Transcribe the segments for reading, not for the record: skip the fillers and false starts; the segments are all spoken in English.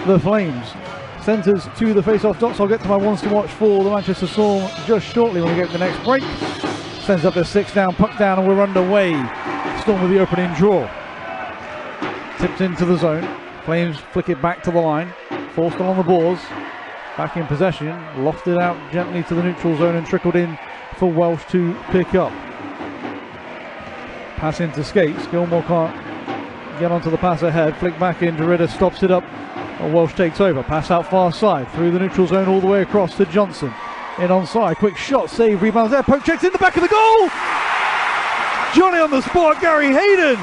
the Flames. Centres to the face-off dots. I'll get to my ones to watch for the Manchester Storm just shortly when we get to the next break. Sends up a 6 down, puck down, and we're underway. Storm with the opening draw. Tipped into the zone. Flames flick it back to the line. Forced along the boards. Back in possession. Lofted out gently to the neutral zone and trickled in for Welsh to pick up. Pass into skates. Gilmore can't get onto the pass ahead. Flick back in. Derrida stops it up. Welsh takes over. Pass out far side. Through the neutral zone all the way across to Johnson. In onside. Quick shot. Save. Rebounds there. Poke checked in the back of the goal. Johnny on the spot. Gary Hayden.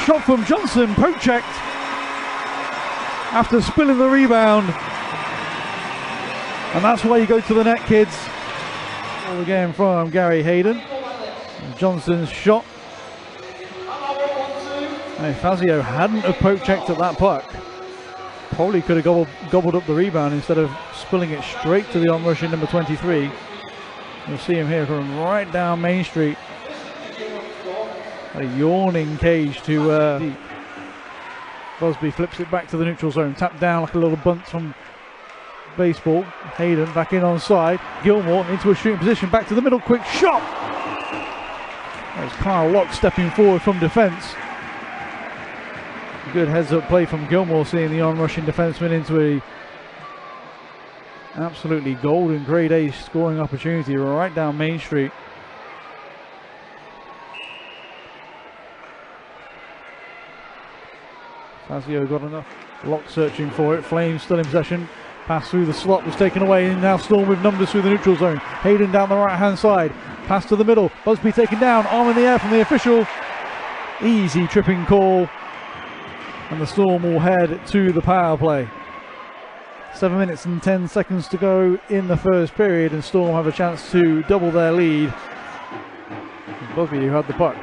Shot from Johnson. Poke checked after spilling the rebound. And that's why you go to the net, kids. All again from Gary Hayden. Johnson's shot. If Fazio hadn't have poke checked at that puck, probably could have gobbled up the rebound instead of spilling it straight to the onrushing number 23. You'll see him here from right down Main Street. A yawning cage to deep. Busby flips it back to the neutral zone, tapped down like a little bunt from baseball. Hayden back in on side. Gilmore into a shooting position, back to the middle, quick shot. There's Kyle Locke stepping forward from defence. Good heads-up play from Gilmore, seeing the on-rushing defenseman into a absolutely golden grade A scoring opportunity right down Main Street. Fazio got enough. Locke searching for it. Flames still in possession. Pass through the slot was taken away, and now Storm with numbers through the neutral zone. Hayden down the right-hand side. Pass to the middle. Busby taken down. Arm in the air from the official. Easy tripping call. And the Storm will head to the power play. 7 minutes and 10 seconds to go in the first period, and Storm have a chance to double their lead. Busby, who had the puck,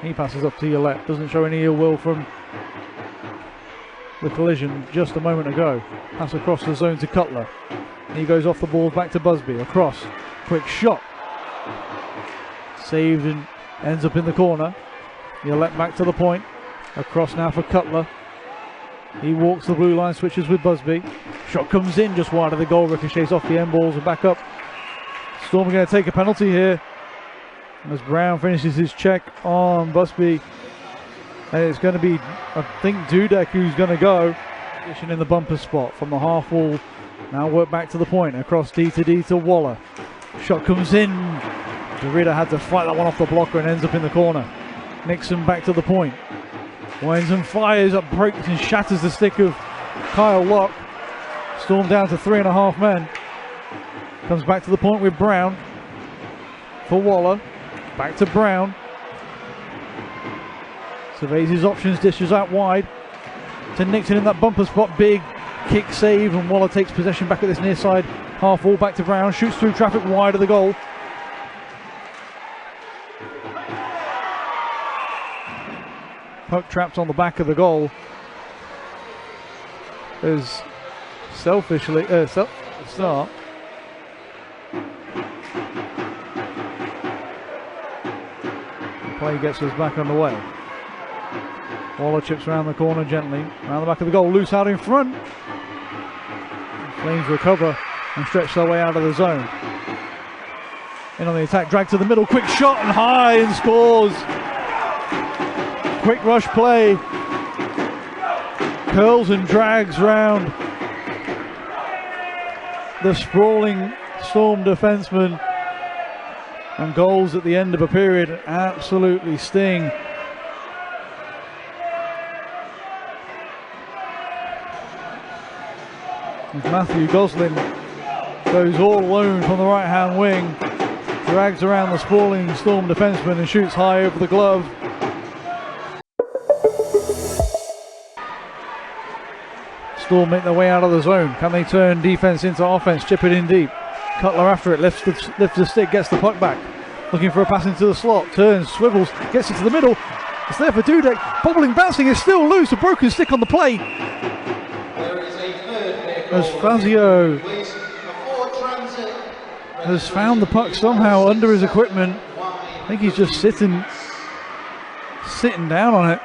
he passes up to your left. Doesn't show any ill will from the collision just a moment ago. Pass across the zone to Cutler. He goes off the ball back to Busby. Across. Quick shot. Saved and ends up in the corner. Yolette back to the point. Across now for Cutler. He walks the blue line, switches with Busby. Shot comes in just wide of the goal, ricochets off the end balls and back up. Storm are going to take a penalty here as Brown finishes his check on Busby. And it's going to be, I think, Dudek who's going to go. Position in the bumper spot from the half wall. Now work back to the point. Across D to Waller. Shot comes in. Derrida had to fight that one off the blocker and ends up in the corner. Nixon back to the point. Winds and fires up, breaks and shatters the stick of Kyle Locke. Storm down to 3.5 men. Comes back to the point with Brown. For Waller. Back to Brown. Surveys his options, dishes out wide to Nixon in that bumper spot. Big kick save, and Waller takes possession back at this near side half wall. Back to Brown, shoots through traffic wide of the goal. Puck trapped on the back of the goal. As selfishly, start. The play gets us back underway. Waller chips around the corner gently, around the back of the goal, loose out in front. Flames recover and stretch their way out of the zone. In on the attack, drag to the middle, quick shot and high and scores. Quick rush play. Curls and drags round the sprawling Storm defenseman. And goals at the end of a period absolutely sting. Matthew Gosling goes all alone from the right hand wing, drags around the sprawling Storm defenseman and shoots high over the glove. Storm make their way out of the zone. Can they turn defense into offense? Chip it in deep. Cutler after it, lifts the stick, gets the puck back. Looking for a pass into the slot, turns, swivels, gets it to the middle. It's there for Dudek, bobbling, bouncing, is still loose, a broken stick on the play. As Fazio has found the puck somehow under his equipment. I think he's just sitting down on it.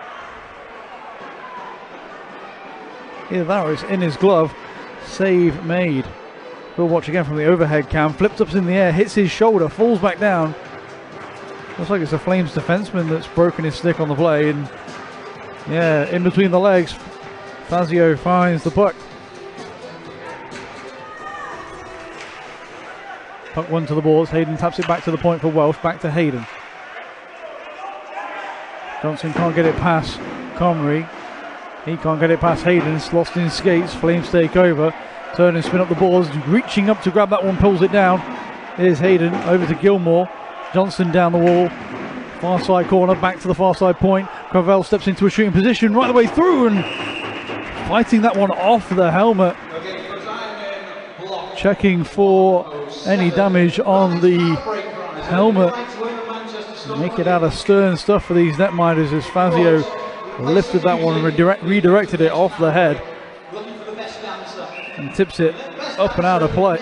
Either that or it's in his glove. Save made. We'll watch again from the overhead cam. Flips up in the air, hits his shoulder, falls back down. Looks like it's a Flames defenseman that's broken his stick on the play. And yeah, in between the legs, Fazio finds the puck. Puck one to the boards. Hayden taps it back to the point for Welsh. Back to Hayden. Johnson can't get it past Comrie. He can't get it past Hayden. It's lost in skates. Flames take over. Turn and spin up the boards. Reaching up to grab that one. Pulls it down. Here's Hayden over to Gilmore. Johnson down the wall. Far side corner. Back to the far side point. Cravell steps into a shooting position right the way through and fighting that one off the helmet. Checking for any damage on the helmet. Make it out of stern stuff for these netminders as Fazio lifted that one and redirected it off the head and tips it up and out of play.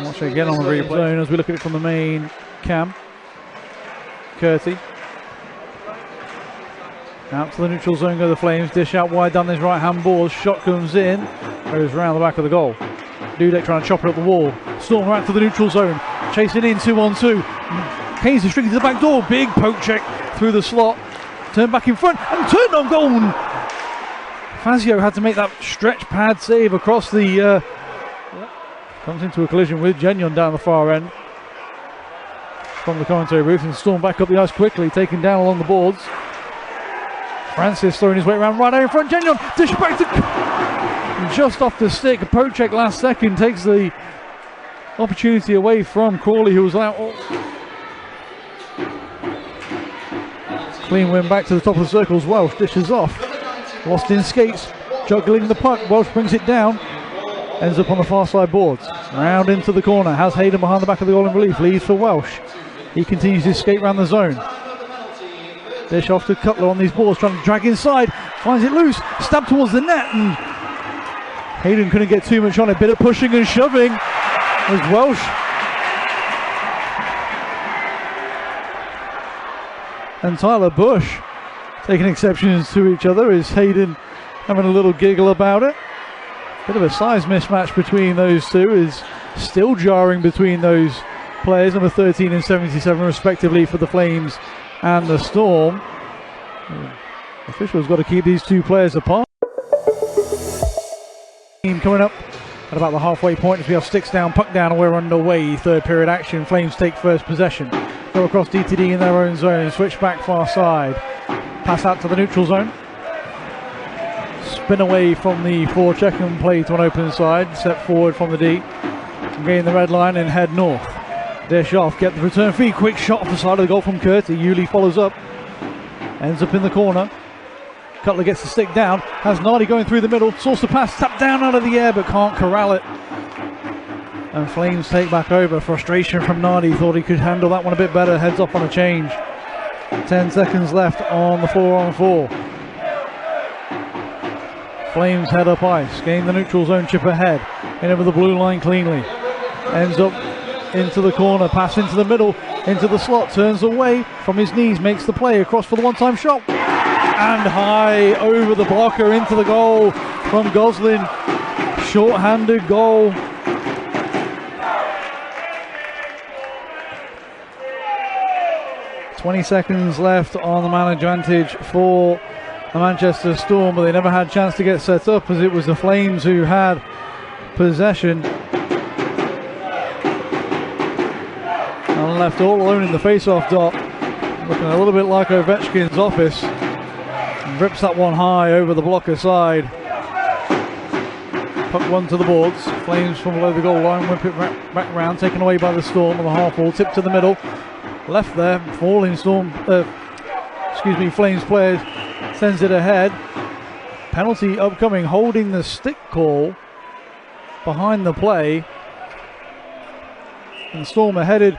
Watch it again on the replay zone as we look at it from the main cam. Curty out to the neutral zone go the Flames. Dish out wide down this right hand board. Shot comes in, goes around the back of the goal. Dudek trying to chop it up the wall. Storm out to the neutral zone, chasing in 2-on-2. Kane's restricted to the back door. Big poke check through the slot. Turn back in front and turned on goal. Fazio had to make that stretch pad save across the. Comes into a collision with Genion down the far end. From the commentary booth and Storm back up the ice quickly, taken down along the boards. Francis throwing his way around right out in front. Genion dish back to just off the stick. A poke check last second takes the opportunity away from Crawley, who was out. Clean win back to the top of the circles. Welsh dishes off. Lost in skates. Juggling the puck. Welsh brings it down. Ends up on the far side boards. Round into the corner. Has Hayden behind the back of the goal in relief. Leaves for Welsh. He continues his skate round the zone. Dish off to Cutler on these boards. Trying to drag inside. Finds it loose. Stab towards the net. And Hayden couldn't get too much on it. Bit of pushing and shoving as Welsh. And Tyler Bush taking exceptions to each other. Is Hayden having a little giggle about it? Bit of a size mismatch between those two is still jarring between those players, number 13 and 77 respectively for the Flames and the Storm. Officials got to keep these two players apart. Team coming up at about the halfway point as we have sticks down, puck down, and we're underway. Third period action. Flames take first possession. Go across DTD in their own zone, switch back far side. Pass out to the neutral zone. Spin away from the forecheck and play to an open side. Step forward from the D. Gain the red line and head north. Dish off, get the return feed. Quick shot off the side of the goal from Curty. Yulee follows up. Ends up in the corner. Cutler gets the stick down. Has Nardi going through the middle. Source the pass. Tapped down out of the air but can't corral it. And Flames take back over. Frustration from Nardi. Thought he could handle that one a bit better. Heads off on a change. 10 seconds left on the 4-on-4. Flames head up ice, gain the neutral zone, chip ahead, in over the blue line cleanly. Ends up into the corner, pass into the middle, into the slot, turns away from his knees, makes the play across for the one-time shot. And high over the blocker into the goal from Goslin. Short-handed goal. "20 seconds left on the man advantage for the Manchester Storm, but they never had a chance to get set up as it was the Flames who had possession and left all alone in the face-off dot, looking a little bit like Ovechkin's office. And rips that one high over the blocker side. Puck one to the boards. Flames from below the goal line, whip it back round, taken away by the Storm on the half wall, tip to the middle, left there, falling Flames players. Sends it ahead. Penalty upcoming, holding the stick call behind the play. And Storm are headed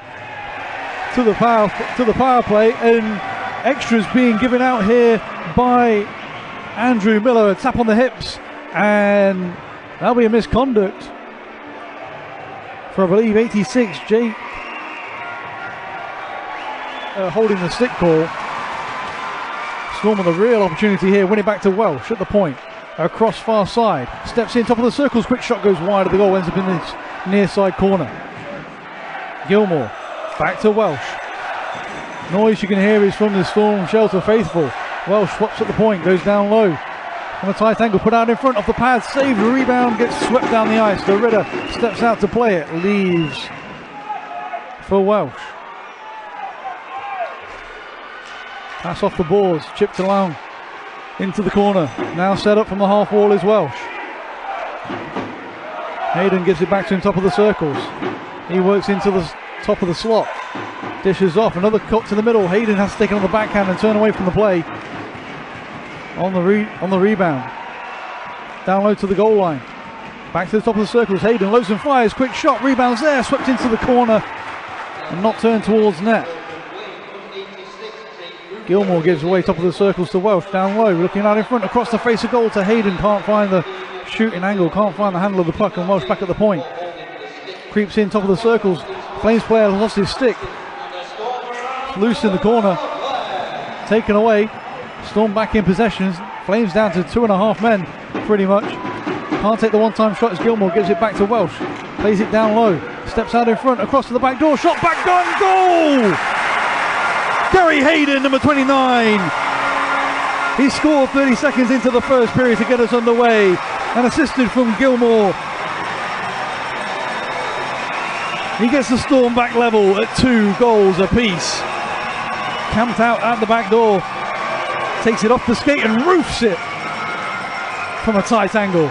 to the power play, and extras being given out here by Andrew Miller. A tap on the hips, and that'll be a misconduct for, I believe, 86 Jake holding the stick call. Storm with a real opportunity here, win it back to Welsh at the point. Across far side, steps in, top of the circles, quick shot goes wide of the goal, ends up in this near side corner. Gilmore, back to Welsh. Noise you can hear is from the Storm shelter faithful. Welsh swaps at the point, goes down low. On a tight angle, put out in front of the pad, saved, rebound, gets swept down the ice. The Ritter steps out to play it, leaves for Welsh. Pass off the boards, chipped along into the corner. Now set up from the half wall is Welsh. Hayden gives it back to him, top of the circles. He works into the top of the slot. Dishes off, another cut to the middle. Hayden has to take it on the backhand and turn away from the play. On the rebound. Down low to the goal line. Back to the top of the circles. Hayden loads and fires. Quick shot. Rebounds there. Swept into the corner. And not turned towards net. Gilmore gives away top of the circles to Welsh. Down low. Looking out in front. Across the face of goal to Hayden. Can't find the shooting angle. Can't find the handle of the puck. And Welsh back at the point. Creeps in top of the circles. Flames player lost his stick. It's loose in the corner. Taken away. Storm back in possession. Flames down to 2.5 men, pretty much. Can't take the one-time shot as Gilmore gives it back to Welsh. Plays it down low. Steps out in front, across to the back door. Shot back, gun, goal! Gary Hayden, number 29. He scored 30 seconds into the first period to get us underway. And assisted from Gilmore. He gets the Storm back level at 2 goals apiece. Camped out at the back door. Takes it off the skate and roofs it from a tight angle.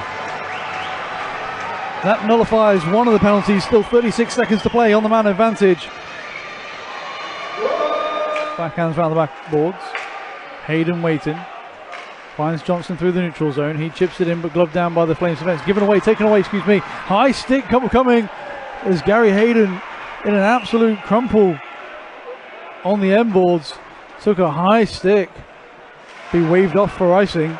That nullifies one of the penalties. Still 36 seconds to play on the man advantage. Backhands around the backboards. Hayden waiting. Finds Johnson through the neutral zone. He chips it in, but gloved down by the Flames defense. Taken away, excuse me. High stick coming as Gary Hayden in an absolute crumple on the end boards. Took a high stick. Be waved off for icing.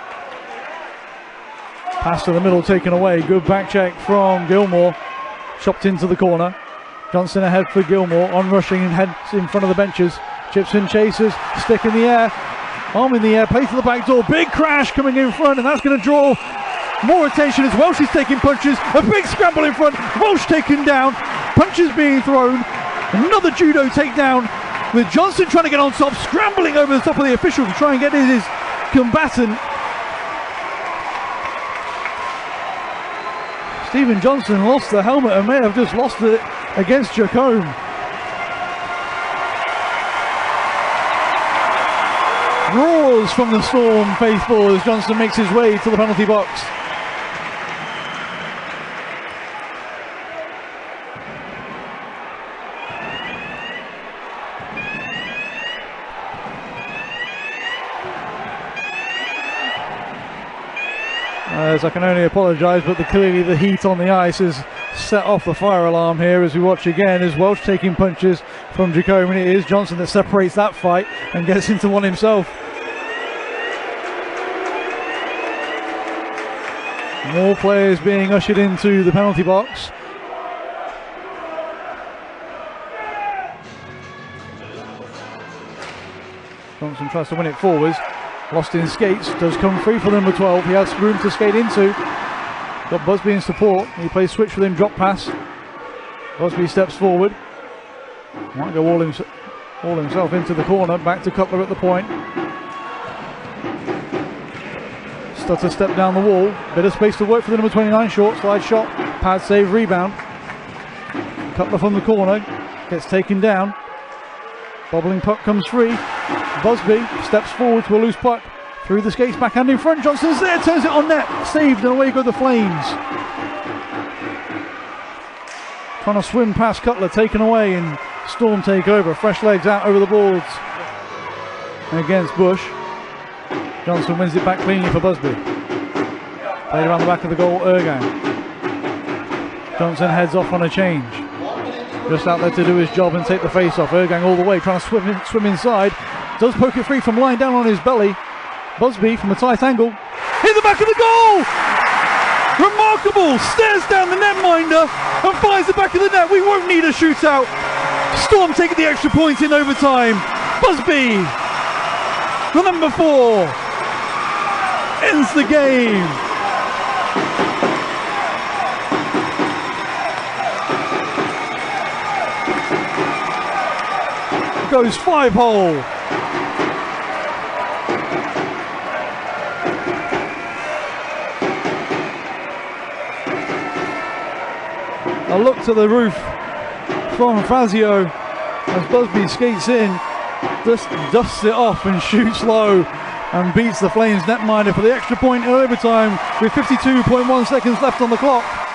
Pass to the middle taken away. Good back check from Gilmore. Chopped into the corner. Johnson ahead for Gilmore. On rushing and heads in front of the benches. Chips and chases. Stick in the air. Arm in the air. Play to the back door. Big crash coming in front, and that's going to draw more attention as Welsh is taking punches. A big scramble in front. Welsh taken down. Punches being thrown. Another judo takedown. With Johnson trying to get on top, scrambling over the top of the official to try and get his combatant. Stephen Johnson lost the helmet and may have just lost it against Jacome. Roars from the Storm faithful as Johnson makes his way to the penalty box. As I can only apologise, but clearly the heat on the ice has set off the fire alarm here as we watch again as Welsh taking punches from Jacome, and it is Johnson that separates that fight and gets into one himself. More players being ushered into the penalty box. Johnson tries to win it forwards. Lost in skates, does come free for number 12. He has room to skate into. Got Busby in support. He plays switch with him, drop pass. Busby steps forward. Might go all himself into the corner. Back to Cutler at the point. Stutter step down the wall. Bit of space to work for the number 29. Short slide shot. Pad save, rebound. Cutler from the corner. Gets taken down. Bobbling puck comes free. Busby steps forward to a loose puck. Through the skates, backhand in front. Johnson's there, turns it on net. Saved, and away go the Flames. Trying to swim past Cutler, taken away, and Storm take over. Fresh legs out over the boards against Bush. Johnson wins it back cleanly for Busby. Played around the back of the goal, Ergang. Johnson heads off on a change. Just out there to do his job and take the face off. Ergang all the way, trying to swim inside. Does poke it free from lying down on his belly. Busby from a tight angle. Hit the back of the goal! Remarkable! Stares down the netminder and finds the back of the net. We won't need a shootout. Storm taking the extra point in overtime. Busby The number 4 ends the game. Goes 5-hole. A look to the roof from Fazio as Busby skates in, just dusts it off and shoots low and beats the Flames netminder for the extra point in overtime with 52.1 seconds left on the clock.